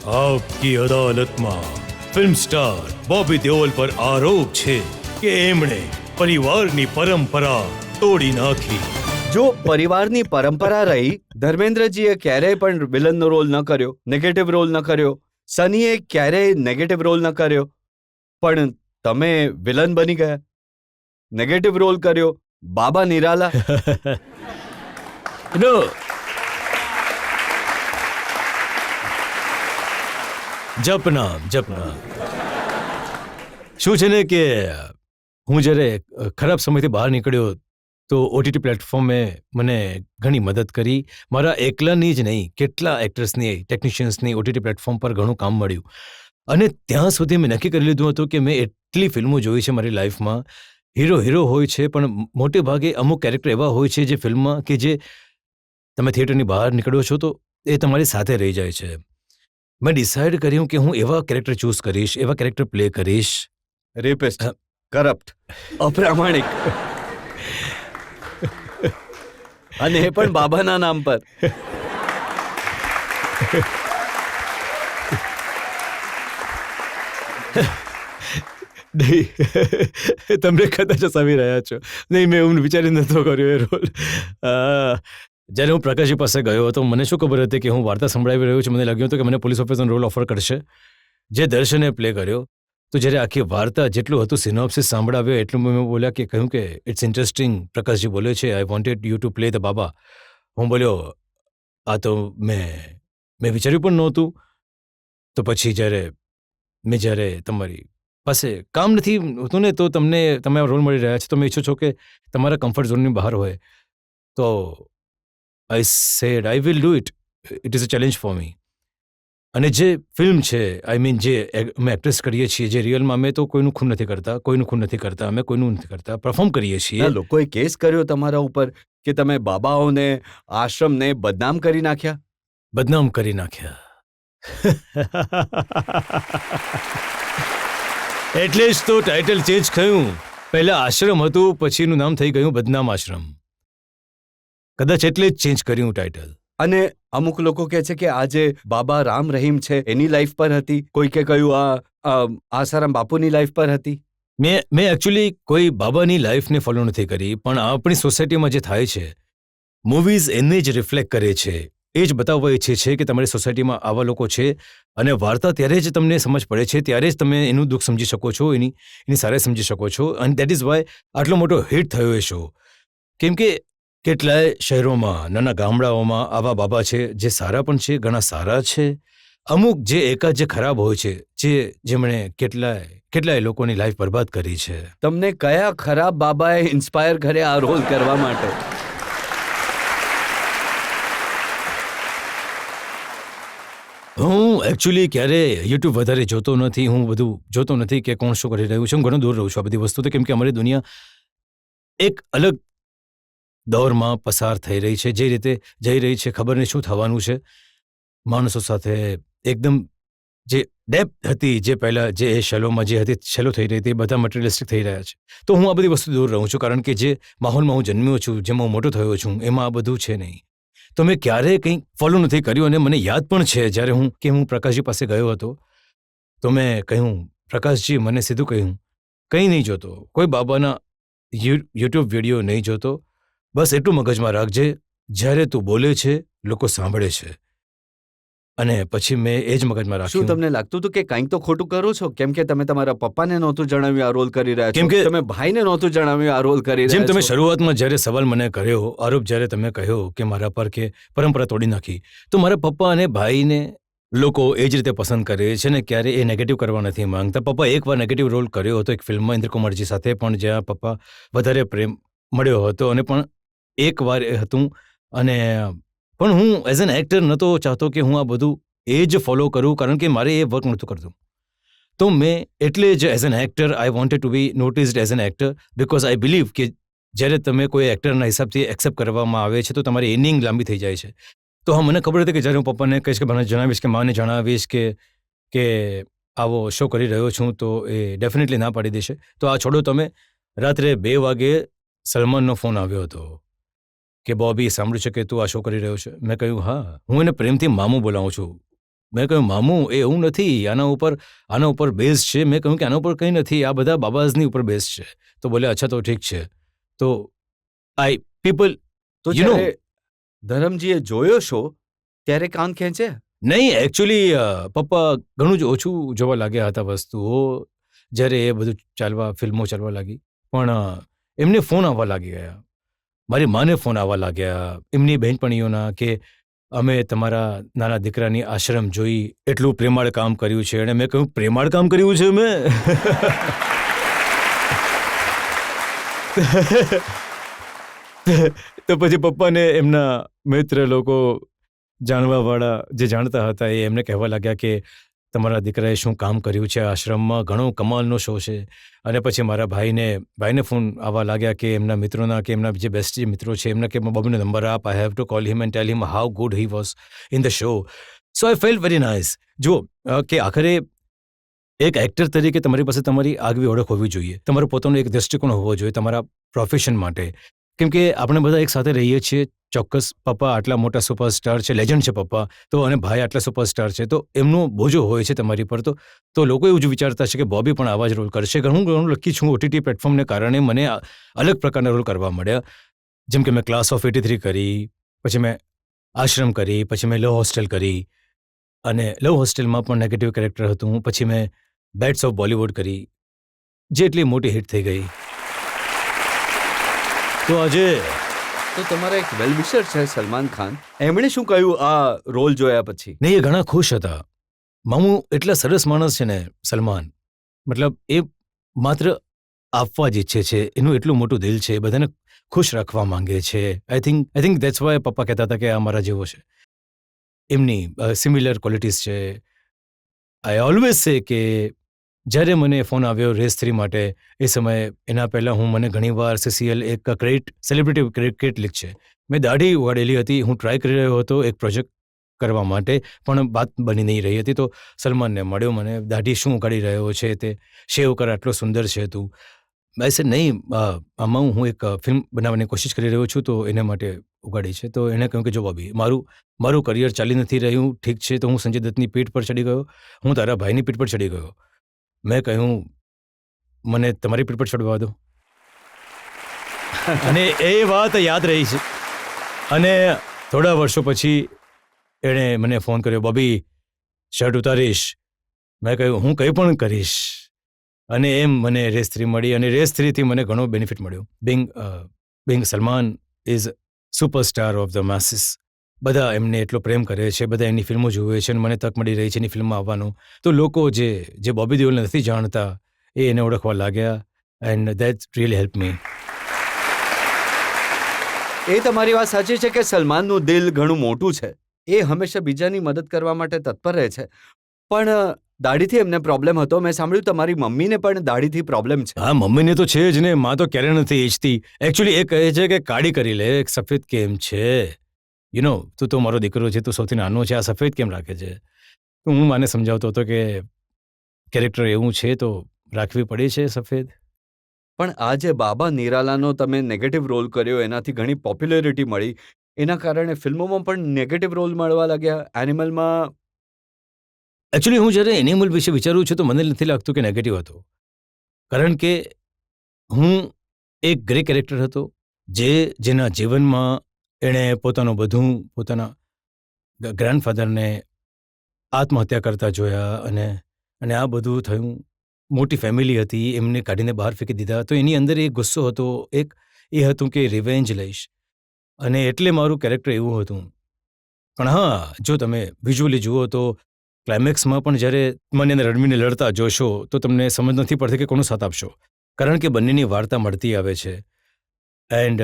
આપકી અદાલતમાં film star Bobby Deol પર આરોપ છે કે એમણે પરિવારની પરંપરા તોડી નાખી. જો પરિવારની પરંપરા રહી, ધર્મેન્દ્રજીએ ક્યારેય પણ વિલનનો રોલ ન કર્યો, નેગેટિવ રોલ ન કર્યો. સનીએ ક્યારેય નેગેટિવ રોલ ન કર્યો, પણ તમે વિલન બની ગયા, નેગેટિવ રોલ કર્યો. બાબા નિરાલા. નો જપનામ જપનામ. શું છે ને કે હું જ્યારે ખરાબ સમયથી બહાર નીકળ્યો તો ઓટીટી પ્લેટફોર્મે મને ઘણી મદદ કરી. મારા એકલાની જ નહીં, કેટલા એક્ટર્સની, ટેકનિશિયન્સની ઓટીટી પ્લેટફોર્મ પર ઘણું કામ મળ્યું. અને ત્યાં સુધી મેં નક્કી કરી લીધું હતું કે મેં એટલી ફિલ્મો જોઈ છે મારી લાઈફમાં. હીરો હોય છે, પણ મોટે ભાગે અમુક કેરેક્ટર એવા હોય છે જે ફિલ્મમાં કે જે તમે થિયેટરની બહાર નીકળો છો તો એ તમારી સાથે રહી જાય છે. મેં ડિસાઇડ કર્યું કે હું એવા કેરેક્ટર ચૂઝ કરીશ, એવા કેરેક્ટર પ્લે કરીશ. રેપિસ્ટ, કરપ્ટ, અપ્રામાણિક, અને એ પણ બાબાના નામ પર. નહીં, તમે કદાચ હસાવી રહ્યા છો. નહીં, મેં એવું વિચારી નહોતો કર્યો એ રોલ. જ્યારે હું પ્રકાશજી પાસે ગયો હતો, મને શું ખબર હતી કે હું વાર્તા સંભળાવી રહ્યો છું. મને લાગ્યું હતું કે મને પોલીસ ઓફિસરનો રોલ ઓફર કરશે, જે દર્શને પ્લે કર્યો. તો જ્યારે આખી વાર્તા જેટલું હતું સિનોપ્સિસ સાંભળાવ્યો એટલું મેં બોલ્યા કે કહ્યું કે ઇટ્સ ઇન્ટરેસ્ટિંગ. પ્રકાશજી બોલે છે I wanted you to play the બાબા. હું બોલ્યો આ તો મેં વિચાર્યું પણ નહોતું. તો પછી જ્યારે તમારી પાસે કામ નથી હોતું ને, તો તમે રોલ મળી રહ્યા છે, તો તમે ઈચ્છો છો કે તમારા કમ્ફર્ટ ઝોનની બહાર હોય, તો I said I will do it. It is a challenge for me. અને જે ફિલ્મ છે, આઈ મીન જે અમે એક્ટ્રેસ કરીએ છીએ, જે રિયલમાં અમે તો કોઈનું ખૂન નથી કરતા, અમે કોઈનું નથી કરતા, પરફોર્મ કરીએ છીએ. લોકોએ કેસ કર્યો તમારા ઉપર કે તમે બાબાઓને, આશ્રમને બદનામ કરી નાખ્યા. બદનામ કરી નાખ્યા. એટલે જ તો ટાઇટલ ચેન્જ થયું. પહેલા આશ્રમ હતું, પછીનું નામ થઈ ગયું બદનામ આશ્રમ. કદાચ એટલે જ ચેન્જ કર્યું ટાઇટલ. અને અમુક લોકો કહે છે કે આજે બાબા રામ રહીમ છે એની લાઈફ પર હતી, કોઈકે કહ્યું આસારામ બાપુની લાઈફ પર હતી. મેં એકચ્યુઅલી કોઈ બાબાની લાઈફને ફોલો નથી કરી, પણ આપણી સોસાયટીમાં જે થાય છે, મૂવીઝ એને જ રિફ્લેક્ટ કરે છે. એ જ બતાવવા ઈચ્છે છે કે તમારી સોસાયટીમાં આવા લોકો છે, અને વાર્તા ત્યારે જ તમને સમજ પડે છે, ત્યારે જ તમે એનું દુઃખ સમજી શકો છો, એની સારાઈ સમજી શકો છો. અને દેટ ઇઝ વાય આટલો મોટો હિટ થયો એ શો. કેમ કે કેટલાય શહેરોમાં, નાના ગામડાઓમાં આવા બાબા છે, જે સારા પણ છે, ઘણા સારા છે. અમુક જે એકાદ જે ખરાબ હોય છે, જેમણે કેટલાય લોકોની લાઈફ બરબાદ કરી છે. તમને કયા ખરાબ બાબાએ ઇન્સ્પાયર કર્યા આ રોલ કરવા માટે? હું એકચ્યુઅલી ક્યારે યુટ્યુબ વધારે જોતો નથી. હું બધું જોતો નથી કે કોણ શું કરી રહ્યું છે. હું ઘણું દૂર રહું છું આ બધી વસ્તુથી, કેમ કે અમારી દુનિયા એક અલગ દૌરમાં પસાર થઈ રહી છે. જે રીતે જઈ રહી છે ખબર નહીં શું થવાનું છે. માણસો સાથે એકદમ જે ડેપ્થ હતી, જે પહેલાં જે એ શેલોમાં જે હતી, શેલો થઈ રહી હતી, બધા મટીરિયલિસ્ટિક થઈ રહ્યા છે. તો હું આ બધી વસ્તુ દૂર રહું છું, કારણ કે જે માહોલમાં હું જન્મ્યો છું, જેમાં હું મોટો થયો છું, એમાં આ બધું છે નહીં. તો મેં ક્યારેય કંઈ ફોલો નથી કર્યું. અને મને યાદ પણ છે જ્યારે હું પ્રકાશજી પાસે ગયો હતો, તો મેં કહ્યું, પ્રકાશજી, મને સીધું કહ્યું, કંઈ નહીં જોતો, કોઈ બાબાના યુટ્યુબ વિડીયો નહીં જોતો, બસ એટલું મગજમાં રાખજે, જ્યારે તું બોલે છે લોકો સાંભળે છે. અને પછી મેં એ જ મગજમાં રાખ્યું. શું તમને લાગતું હતું કે કંઈક તો ખોટું કરો છો? કેમ કે તમે તમારા પપ્પાને નહોતું જણાવ્યું આ રોલ કરી રહ્યા છો, કેમ કે તમે ભાઈને નહોતું જણાવ્યું આ રોલ કરી રહ્યા છો. જેમ તમે શરૂઆતમાં જ્યારે સવાલ મને કર્યો, આરોપ જ્યારે તમે કહ્યો કે મારા પર કે પરંપરા તોડી નાખી, તો મારા પપ્પા અને ભાઈને લોકો એ જ રીતે પસંદ કરે છે ને ક્યારે એ નેગેટિવ કરવા નથી માંગતા. પપ્પા એકવાર નેગેટિવ રોલ કર્યો હતો એક ફિલ્મમાં ઇન્દ્રકુમારજી સાથે, પણ જ્યાં પપ્પા વધારે પ્રેમ મળ્યો હતો, અને પણ એકવાર એ હતું. અને પણ હું એઝ એન એક્ટર નહોતો ચાહતો કે હું આ બધું એ જ ફોલો કરું, કારણ કે મારે એ વર્ક નહોતું કરતું. તો મેં એટલે જ as an actor I wanted to be noticed as an actor, because I believe કે જ્યારે તમે કોઈ એક્ટરના હિસાબથી એક્સેપ્ટ કરવામાં આવે છે તો તમારી ઇનિંગ લાંબી થઈ જાય છે. તો હા, મને ખબર હતી કે જ્યારે હું પપ્પાને કહીશ કે મને જણાવીશ, કે માને જણાવીશ કે આવો શો કરી રહ્યો છું, તો એ ડેફિનેટલી ના પાડી દેશે. તો આ છોડો તમે. રાત્રે 2 વાગે સલમાનનો ફોન આવ્યો હતો કે બોબી, સાંભળ્યું છે કે તું આ શો કરી રહ્યો છે? મેં કહ્યું હા. હું એને પ્રેમથી મામું બોલાવું છું. મેં કહ્યું મામું એ એવું નથી, આના ઉપર બેઝ છે. મેં કહ્યું કે આના ઉપર કંઈ નથી, આ બધા બાબાઝની ઉપર બેઝ છે. તો બોલે અચ્છા તો ઠીક છે. તો પીપલ તો You know- જ્યારે ધરમજીએ જોયો શો ત્યારે કાન ખેંચે? નહીં, એકચ્યુઅલી પપ્પા ઘણું જ ઓછું જોવા લાગ્યા હતા વસ્તુઓ જ્યારે એ બધું ફિલ્મો ચાલવા લાગી. પણ એમને ફોન આવવા લાગી ગયા, મારી માને ફોન આવવા લાગ્યા, એમની બહેનપણીઓના, કે અમે તમારા નાના દીકરાની આશ્રમ જોઈ, એટલું પ્રેમાળ કામ કર્યું છે. અને મેં કહ્યું પ્રેમાળ કામ કર્યું છે મેં? તો પછી પપ્પાને એમના મિત્ર લોકો, જાણવાવાળા જે જાણતા હતા, એ એમને કહેવા લાગ્યા કે તમારા દીકરાએ શું કામ કર્યું છે આશ્રમમાં, ઘણો કમાલનો શો છે. અને પછી મારા ભાઈને ફોન આવવા લાગ્યા કે એમના મિત્રોના, કે એમના જે બેસ્ટ જે મિત્રો છે એમના, કે બોબીનો નંબર આપ, I have to call him and tell him how good he was in the show. So I felt very nice. જો કે આખરે એક એક્ટર તરીકે તમારી પાસે તમારી આગવી ઓળખ હોવી જોઈએ, તમારો પોતાનો એક દૃષ્ટિકોણ હોવો જોઈએ તમારા પ્રોફેશન માટે. કેમ કે આપણે બધા એક સાથે રહીએ છીએ. ચોક્કસ પપ્પા આટલા મોટા સુપરસ્ટાર છે, લેજન્ડ છે પપ્પા, તો અને ભાઈ આટલા સુપરસ્ટાર છે, તો એમનો બોજો હોય છે તમારી પર. તો લોકો એવું જ વિચારતા છે કે બોબી પણ આવા જ રોલ કરશે. ઘણું લકી છું, ઓટીટી પ્લેટફોર્મને કારણે મને અલગ પ્રકારના રોલ કરવા મળ્યા. જેમ કે મેં ક્લાસ ઓફ 83 કરી, પછી મેં આશ્રમ કરી, પછી મેં લવ હોસ્ટેલ કરી, અને લવ હોસ્ટેલમાં પણ નેગેટિવ કેરેક્ટર હતું. પછી મેં બેટ્સ ઓફ બોલિવૂડ કરી, જે એટલી મોટી હિટ થઈ ગઈ. તો આજે તો તમારા એક વેલવિશર છે સલમાન ખાન, એમણે શું કહ્યું આ રોલ જોયા પછી? નહીં, એ ઘણા ખુશ હતા. મામું એટલા સરસ માણસ છે ને સલમાન, મતલબ એ માત્ર આપવા જ ઈચ્છે છે, એનું એટલું મોટું દિલ છે, બધાને ખુશ રાખવા માંગે છે. આઈ થિંક દેટ્સ વાય પપ્પા કહેતા હતા કે આ મારા જેવો છે. એમની સિમિલર ક્વોલિટીઝ છે. આઈ ઓલવેઝ સે કે જ્યારે મને ફોન આવ્યો રેસ 3 માટે, એ સમયે એના પહેલાં મને ઘણીવાર CCL એક સેલિબ્રિટી ક્રિકેટ લીગ છે, મેં દાઢી ઉગાડેલી હતી. હું ટ્રાય કરી રહ્યો હતો એક પ્રોજેક્ટ કરવા માટે, પણ વાત બની નહીં રહી હતી. તો સલમાનને મળ્યો, મને દાઢી શું ઉગાડી રહ્યો છે, તે શેવ કર, આટલો સુંદર છે તું. મેં સે નહીં, આમાં હું એક ફિલ્મ બનાવવાની કોશિશ કરી રહ્યો છું, તો એને માટે ઉગાડી છે. તો એણે કહ્યું કે જો બોબી, મારું કરિયર ચાલી નથી રહ્યું, ઠીક છે, તો હું સંજય દત્તની પીઠ પર ચડી ગયો, હું તારા ભાઈની પીઠ પર ચડી ગયો. મેં કહ્યું મને તમારી પીઠ પર ચડવા દો. અને એ વાત યાદ રહી છે. અને થોડા વર્ષો પછી એણે મને ફોન કર્યો, બોબી શર્ટ ઉતારીશ? મેં કહ્યું હું કંઈ પણ કરીશ. અને એમ મને રેસ 3 મળી, અને રેસ 3 થી મને ઘણો બેનિફિટ મળ્યો. Bing Salman is superstar of the masses. બધા એમને એટલો પ્રેમ કરે છે, બધા એની ફિલ્મો જુએ છે, અને મને તક મળી રહી છે એની ફિલ્મમાં આવવાનું. તો લોકો જે બોબી દેઓલને નથી જાણતા, એ એને ઓળખવા લાગ્યા, and that really help me. એ તમારી વાત સાચી છે કે સલમાનનું દિલ ઘણું મોટું છે. એ હંમેશા બીજાની મદદ કરવા માટે તત્પર રહે છે. પણ દાઢીથી એમને પ્રોબ્લેમ હતો. મેં સાંભળ્યું તમારી મમ્મીને પણ દાઢીથી પ્રોબ્લેમ છે. હા, મમ્મીને તો છે જ ને, માં તો ક્યારે નથી ઈચ્છતી. એકચ્યુઅલી એ કહે છે કે કાળી કરી લે, એક સફેદ કેમ છે, તું તો મારો દીકરો છે, તું સૌથી નાનો છે, આ સફેદ કેમ રાખે છે? તો હું માને સમજાવતો હતો કે કેરેક્ટર એવું છે તો રાખવી પડે છે સફેદ. પણ આ જે બાબા નિરાલાનો તમે નેગેટિવ રોલ કર્યો, એનાથી ઘણી પોપ્યુલરિટી મળી, એના કારણે ફિલ્મોમાં પણ નેગેટિવ રોલ મળવા લાગ્યા. એનિમલમાં એકચ્યુઅલી હું જ્યારે એનિમલ વિશે વિચારું છું તો મને નથી લાગતું કે નેગેટિવ હતો, કારણ કે હું એક ગ્રે કેરેક્ટર હતો, જેના જીવનમાં એણે પોતાના ગ્રાન્ડફાધરને આત્મહત્યા કરતા જોયા, અને આ બધું થયું. મોટી ફેમિલી હતી, એમને કાઢીને બહાર ફેંકી દીધા. તો એની અંદર એક ગુસ્સો હતો, એ હતું કે રિવેન્જ લઈશ, અને એટલે મારું કેરેક્ટર એવું હતું. પણ હા, જો તમે વિઝ્યુઅલી જુઓ તો ક્લાઇમેક્સમાં પણ જ્યારે મને અને રણવીરને લડતા જોશો તો તમને સમજ નથી પડતી કે કોનો સાથ આપશો, કારણ કે બંનેની વાર્તા મળતી આવે છે. And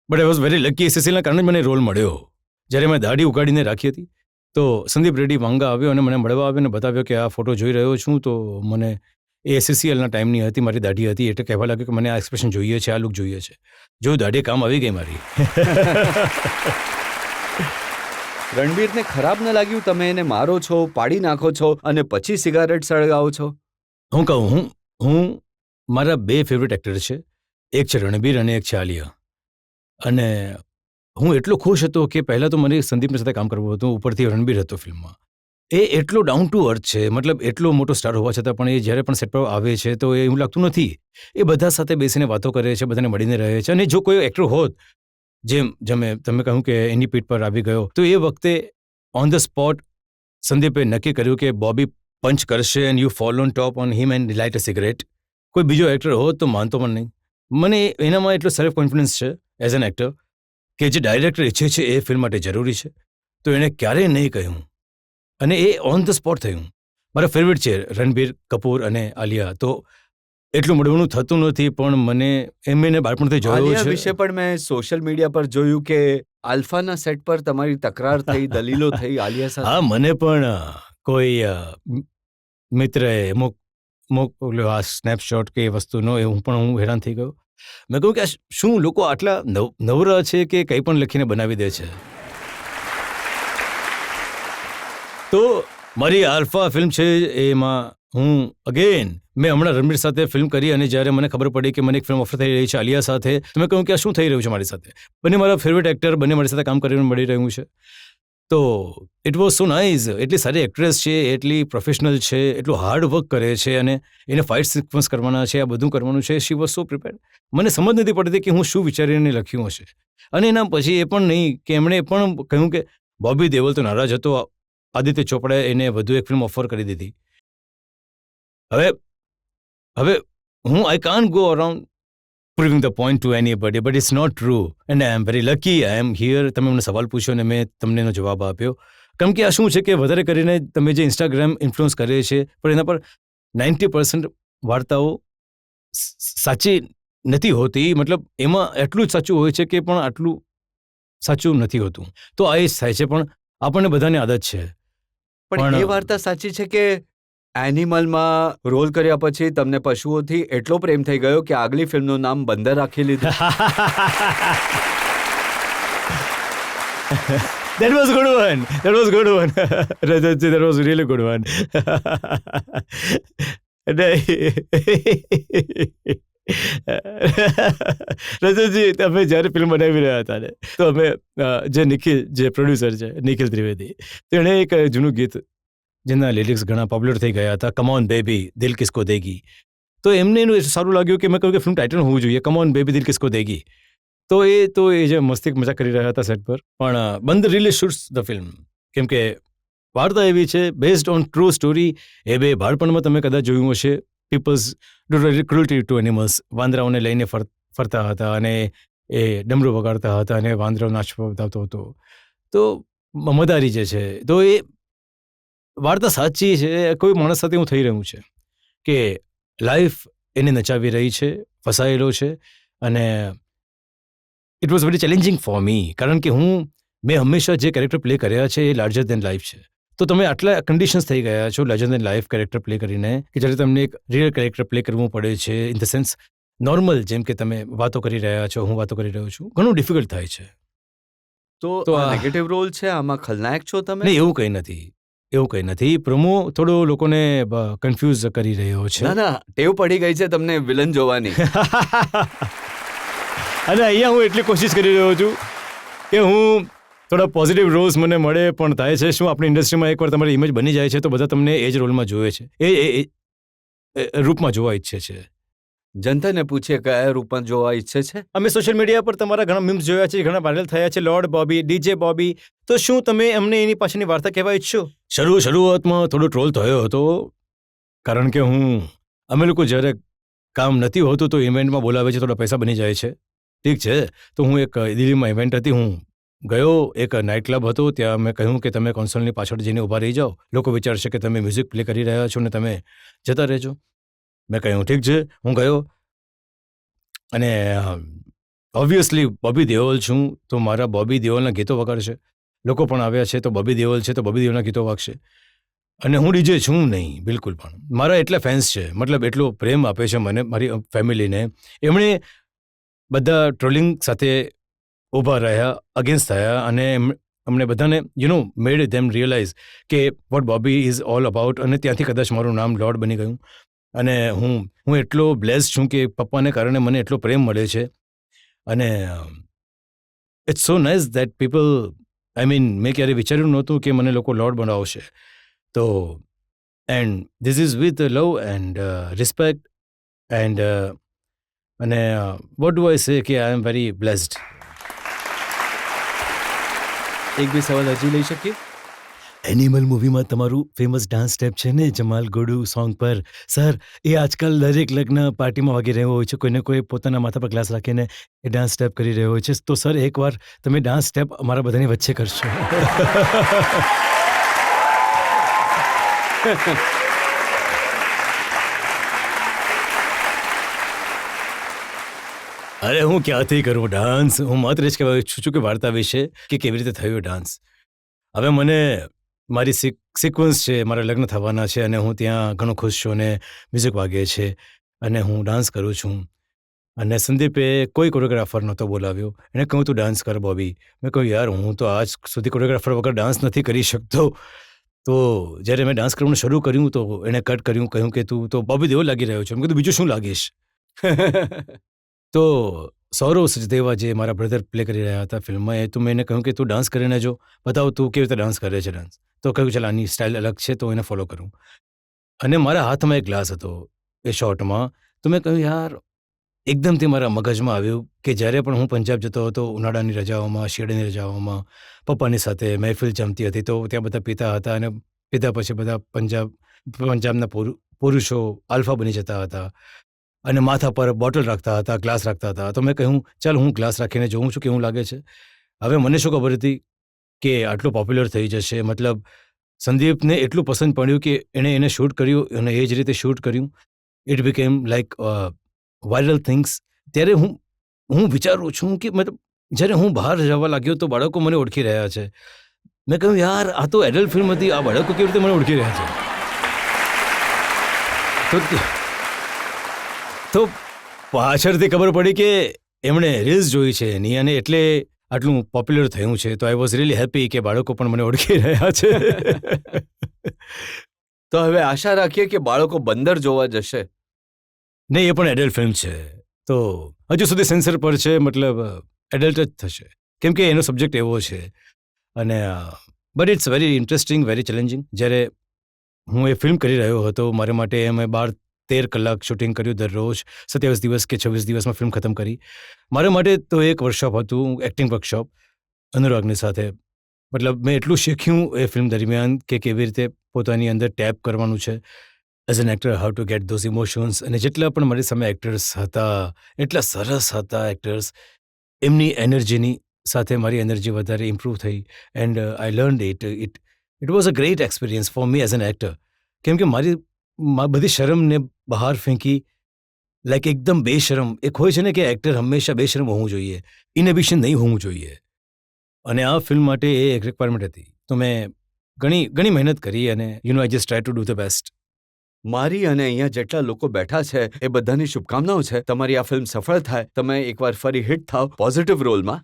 but I was very lucky, CCLના કારણે જ મને રોલ મળ્યો. જ્યારે મેં દાઢી ઉગાડીને રાખી હતી તો સંદીપ રેડ્ડી વાંગા આવ્યો અને મને મળવા આવ્યો અને બતાવ્યો કે આ ફોટો જોઈ રહ્યો છું. તો મને એ CCLના ટાઈમની હતી, મારી દાઢી હતી, એટલે કહેવા લાગ્યો કે મને આ એક્સપ્રેશન જોઈએ છે, આ લુક જોઈએ છે. જો દાઢી કામ આવી ગઈ મારી. રણવીરને ખરાબ ન લાગ્યું તમે એને મારો છો, પાડી નાખો છો અને પછી સિગારેટ સળગાવો છો? હું કહું, હું મારા 2 ફેવરેટ એક્ટર છે, એક છે રણબીર અને એક છે આલિયા. અને હું એટલો ખુશ હતો કે પહેલાં તો મને સંદીપની સાથે કામ કરવું હતું, ઉપરથી રણબીર હતો ફિલ્મમાં. એ એટલો ડાઉન ટુ અર્થ છે, મતલબ એટલો મોટો સ્ટાર હોવા છતાં પણ એ જ્યારે પણ સેટ પર આવે છે તો એ એવું લાગતું નથી. એ બધા સાથે બેસીને વાતો કરે છે, બધાને મળીને રહે છે. અને જો કોઈ એક્ટર હોત તમે કહ્યું કે એની પીઠ પર આવી ગયો, તો એ વખતે ઓન ધ સ્પોટ સંદીપે નક્કી કર્યું કે બોબી પંચ કરશે and you fall on top on him and light a cigarette. કોઈ બીજો એક્ટર હોત તો માનતો પણ નહીં. મને એનામાં એટલો સેલ્ફ કોન્ફિડન્સ છે એઝ એન એક્ટર કે જે ડાયરેક્ટર ઈચ્છે છે એ ફિલ્મ માટે જરૂરી છે, તો એણે ક્યારેય નહીં કહ્યું. અને એ ઓન ધ સ્પોટ થયું. મારા ફેવરેટ છે રણબીર કપૂર અને આલિયા. તો એટલું મળવાનું થતું નથી, પણ મને એને બાળપણથી જોયું આલિયા છે. વિશે પણ મેં સોશિયલ મીડિયા પર જોયું કે આલ્ફાના સેટ પર તમારી તકરાર થઈ, દલીલો થઈ આલિયા સાથે. હા, મને પણ કોઈ મિત્રએ મોકલ્યો આ સ્નેપશોટ કે એ વસ્તુનો, એ હું હેરાન થઈ ગયો. મેં કહ્યું કે શું લોકો આટલા નવરા છે કે કંઈ પણ લખીને બનાવી દે છે. તો મારી આલ્ફા ફિલ્મ છે, એમાં મેં હમણાં રણબીર સાથે ફિલ્મ કરી અને જ્યારે મને ખબર પડી કે મને એક ફિલ્મ ઓફર થઈ રહી છે આલિયા સાથે, તો મેં કહ્યું કે આ શું થઈ રહ્યું છે મારી સાથે. બંને મારા ફેવરેટ એક્ટર, બંને મારી સાથે કામ કરીને મળી રહ્યું છે. તો ઇટ વોઝ સો નાઇસ. એટલી સારી એક્ટ્રેસ છે, એટલી પ્રોફેશનલ છે, એટલું હાર્ડ વર્ક કરે છે, અને એને ફાઇટ સિક્વન્સ કરવાના છે, આ બધું કરવાનું છે. She was so prepared. મને સમજ નથી પડતી કે હું શું વિચારીને લખ્યું હશે. અને એના પછી એ પણ નહીં કે એમણે પણ કહ્યું કે બોબી દેઓલ તો નારાજ હતો, આદિત્ય ચોપડાએ એને વધુ એક ફિલ્મ ઓફર કરી દીધી. હવે I can't go around proving the point to anybody, but it's not true. And I am very lucky I am here. તમે મને સવાલ પૂછ્યો અને મેં તમને એનો જવાબ આપ્યો. કેમ કે આ શું છે કે વધારે કરીને તમે જે ઇન્સ્ટાગ્રામ ઇન્ફ્લુઅન્સ કરે છે, પણ એના પર 90% વાર્તાઓ સાચી નથી હોતી. મતલબ એમાં એટલું જ સાચું હોય છે કે પણ આટલું સાચું નથી હોતું. તો આ એ જ થાય છે, પણ આપણને બધાની આદત છે. પણ એ વાર્તા સાચી છે કે એનિમલમાં રોલ કર્યા પછી તમને પશુઓથી એટલો પ્રેમ થઈ ગયો કે આગલી ફિલ્મનું નામ બંદર રાખી લીધું. That was good one. Rajatji, that was really good one. રજતજી, તમે જ્યારે ફિલ્મ બનાવી રહ્યા હતા ને, તો અમે જે પ્રોડ્યુસર છે નિખિલ ત્રિવેદી, તેણે એક જૂનું ગીત જેના લિરિક્સ ઘણા પોપ્યુલર થઈ ગયા હતા, કમ ઓન બેબી દિલ કિસકો દેગી. તો એમને એનું સારું લાગ્યું કે મેં કહ્યું કે ફિલ્મ ટાઇટલ હોવું જોઈએ, કમ ઓન બેબી દિલ કિસકો દેગી. તો એ જે મસ્તી મજા કરી રહ્યા હતા સેટ પર, પણ બંદર રિયલી શૂટ્સ ધ ફિલ્મ. કેમ કે વાર્તા એવી છે બેઝડ ઓન ટ્રુ સ્ટોરી. એ બે બાળપણમાં તમે કદાચ જોયું હશે, peoples do cruelty to animals. વાંદરાઓને લઈને ફરતા હતા અને એ ડમરું વગાડતા હતા અને વાંદરાઓ નાચવા બતાવતો હતો. તો મમદારી જે છે, તો એ વાર્તા સાચી છે. કોઈ માણસ સાથે હું થઈ રહ્યું છે કે લાઈફ એને નચાવી રહી છે, ફસાયેલો છે. અને it was very challenging for me, કારણ કે મેં હંમેશા જે કેરેક્ટર પ્લે કર્યા છે એ લાર્જર દેન લાઈફ છે. તો તમે આટલા કન્ડિશન્સ થઈ ગયા છો લાર્જર દેન લાઈફ કેરેક્ટર પ્લે કરીને, કે જ્યારે તમને એક રિયલ કેરેક્ટર પ્લે કરવું પડે છે, ઇન ધ સેન્સ નોર્મલ, જેમ કે તમે વાતો કરી રહ્યા છો, હું વાતો કરી રહ્યો છું, ઘણું ડિફિકલ્ટ થાય છે. તો આ નેગેટિવ રોલ છે, આમાં ખલનાયક છો તમે? નહીં, એવું કંઈ નથી. પ્રમો થોડો લોકોને કન્ફ્યુઝ કરી રહ્યો છે. ના, ટેવ પડી ગઈ છે તમને વિલન જોવાની. અને અહીંયા હું એટલી કોશિશ કરી રહ્યો છું કે થોડા પોઝિટિવ રોલ્સ મને મળે, પણ થાય છે શું, આપણી ઇન્ડસ્ટ્રીમાં એકવાર તમારી ઇમેજ બની જાય છે તો બધા તમને એ જ રોલમાં જોવે છે, એ રૂપમાં જોવા ઈચ્છે છે. જનતાને પૂછીએ કયા રૂપમાં જોવા ઈચ્છે છે. અમે સોશિયલ મીડિયા પર તમારા ઘણા મીમ્સ જોયા છે, ઘણા વાયરલ થયા છે, લોર્ડ બોબી, ડીજે બોબી. તો શું તમે અમને એની પાછળની વાર્તા કહેવા ઈચ્છો? શરૂઆતમાં થોડો ટ્રોલ થયો હતો, કારણ કે અમે લોકો જ્યારે કામ નથી હોતું તો ઇવેન્ટમાં બોલાવે છે, થોડા પૈસા બની જાય છે. ઠીક છે, તો એક દિલ્હીમાં ઇવેન્ટ હતી, હું ગયો. એક નાઇટ ક્લબ હતો, ત્યાં મેં કહ્યું કે તમે કોન્સોલની પાછળ જઈને ઊભા રહી જાઓ, લોકો વિચારશે કે તમે મ્યુઝિક પ્લે કરી રહ્યા છો ને તમે જતા રહેજો. મેં કહ્યું ઠીક છે, હું ગયો. અને ઓબ્વિયસલી બોબી દેઓલ છું, તો મારા બોબી દેઓલના ગીતો વગાડશે. લોકો પણ આવ્યા છે, તો બોબી દેઓલ છે તો બોબી દેઓલના ગીતો વાગશે. અને હું ડીજે છું નહીં, બિલકુલ પણ. મારા એટલા ફેન્સ છે, મતલબ એટલો પ્રેમ આપે છે મને, મારી ફેમિલીને. એમણે બધા ટ્રોલિંગ સાથે ઊભા રહ્યા, અગેન્સ્ટ થયા, અને અમને બધાને મેડ ધેમ રિયલાઇઝ કે what Bobby is all about. અને ત્યાંથી કદાચ મારું નામ લોર્ડ બની ગયું. અને હું એટલો બ્લેસ્ડ છું કે પપ્પાને કારણે મને એટલો પ્રેમ મળે છે. અને it's so nice that people, મેં ક્યારે વિચાર્યું નહોતું કે મને લોકો લોર્ડ બનાવશે. તો and this is with love and respect and અને વોટ ડુ આઈ સે કે આઈ એમ વેરી બ્લેસ્ડ. એક બે સવાલ હજી લઈ શકીએ? એનિમલ મૂવીમાં તમારું ફેમસ ડાન્સ સ્ટેપ છે ને જમાલ ગોડુ સોંગ પર, સર એ આજકાલ દરેક લગ્ન પાર્ટીમાં વાગી રહ્યો હોય છે. કોઈને કોઈ પોતાના માથા પર ગ્લાસ રાખીને એ ડાન્સ સ્ટેપ કરી રહ્યો હોય છે. તો સર એકવાર તમે ડાન્સ સ્ટેપ અમારા બધાની વચ્ચે કરશો. અરે હું ક્યાંથી કરું ડાન્સ? હું માત્ર જ કહેવા ઈચ્છું છું કે વાર્તા વિશે કે કેવી રીતે થયો ડાન્સ. હવે મને મારી સિક્વન્સ છે, મારા લગ્ન થવાના છે અને હું ત્યાં ઘણો ખુશ છું અને મ્યુઝિક વાગે છે અને હું ડાન્સ કરું છું. અને સંદીપે કોઈ કોરિયોગ્રાફર નહોતો બોલાવ્યો. એણે કહ્યું તું ડાન્સ કર બોબી. મેં કહ્યું યાર હું તો આજ સુધી કોરિયોગ્રાફર વગર ડાન્સ નથી કરી શકતો. તો જ્યારે મેં ડાન્સ કરવાનું શરૂ કર્યું તો એણે કટ કર્યું, કહ્યું કે તું તો બોબી દેવો લાગી રહ્યો છે. મેં કીધું બીજું શું લાગીશ? તો સૌરવ સચદેવા જે મારા બ્રધર પ્લે કરી રહ્યા હતા ફિલ્મમાં, એ તો મેં એને કહ્યું કે તું ડાન્સ કરીને જો, બતાવ તું કેવી રીતે ડાન્સ કરે છે ડાન્સ. તો કહ્યું ચાલ આની સ્ટાઇલ અલગ છે તો એને ફોલો કરું. અને મારા હાથમાં એક ગ્લાસ હતો એ શોર્ટમાં. તો મેં કહ્યું યાર એકદમથી મારા મગજમાં આવ્યું કે જ્યારે પણ હું પંજાબ જતો હતો ઉનાળાની રજાઓમાં, શિયાળાની રજાઓમાં, પપ્પાની સાથે મહેફિલ જમતી હતી તો ત્યાં બધા પીતા હતા અને પીધા પછી બધા પંજાબના પુરુષો આલ્ફા બની જતા હતા અને માથા પર બોટલ રાખતા હતા, ગ્લાસ રાખતા હતા. તો મેં કહ્યું ચાલ હું ગ્લાસ રાખીને જોઉં છું કેવું લાગે છે. હવે મને શું ખબર હતી કે આટલું પોપ્યુલર થઈ જશે. મતલબ સંદીપને એટલું પસંદ પડ્યું કે એણે એને શૂટ કર્યું અને એ જ રીતે શૂટ કર્યું. It became like viral things. ત્યારે હું વિચારું છું કે મતલબ જ્યારે હું બહાર જવા લાગ્યો તો બાળકો મને ઓળખી રહ્યા છે. મેં કહ્યું યાર આ તો એડલ્ટ ફિલ્મ હતી, આ બાળકો કેવી રીતે મને ઓળખી રહ્યા છે? તો પાછળથી ખબર પડી કે એમણે રીલ્સ જોઈ છે એની અને એટલે આટલું પોપ્યુલર થયું છે. તો આઈ વોઝ રિયલી હેપી કે બાળકો પણ મને ઓળખી રહ્યા છે. તો હવે આશા રાખીએ કે બાળકો બંદર જોવા જશે. નહીં, એ પણ એડલ્ટ ફિલ્મ છે તો હજુ સુધી સેન્સર પર છે, મતલબ એડલ્ટ જ થશે કેમ કે એનો સબ્જેક્ટ એવો છે. અને but it's very interesting, very challenging. જ્યારે હું એ ફિલ્મ કરી રહ્યો હતો મારા માટે મેં 12-13 કલાક શૂટિંગ કર્યું દરરોજ, 27 દિવસ કે 26 દિવસમાં ફિલ્મ ખતમ કરી. મારા માટે તો એક વર્કશોપ હતું, એક્ટિંગ વર્કશોપ અનુરાગની સાથે. મતલબ મેં એટલું શીખ્યું એ ફિલ્મ દરમિયાન કે કેવી રીતે પોતાની અંદર ટેપ કરવાનું છે as an actor, how to gate those emotions. અને જેટલા પણ મારી સામે એક્ટર્સ હતા એટલા સરસ હતા એક્ટર્સ. એમની એનર્જીની સાથે મારી એનર્જી વધારે ઇમ્પ્રૂવ થઈ and I learned it was a great experience for me as an actor. કેમ કે મારી બધી શરમને બહાર ફેંકી, લાઈક એકદમ બેશરમ. એક હોય છે ને કે એક્ટર હંમેશા બેશરમ હોવું જોઈએ, ઇનહિબિશન નહીં હોવું જોઈએ. અને આ ફિલ્મ માટે એ એક રિક્વાયરમેન્ટ હતી. તો મેં ઘણી મહેનત કરી અને I just try to do the best. મારી અને અહીંયા જેટલા લોકો બેઠા છે એ બધાની શુભકામનાઓ છે. તમારી આ ફિલ્મ સફળ થાય, તમે એકવાર ફરી હિટ થાવ પોઝિટિવ રોલમાં.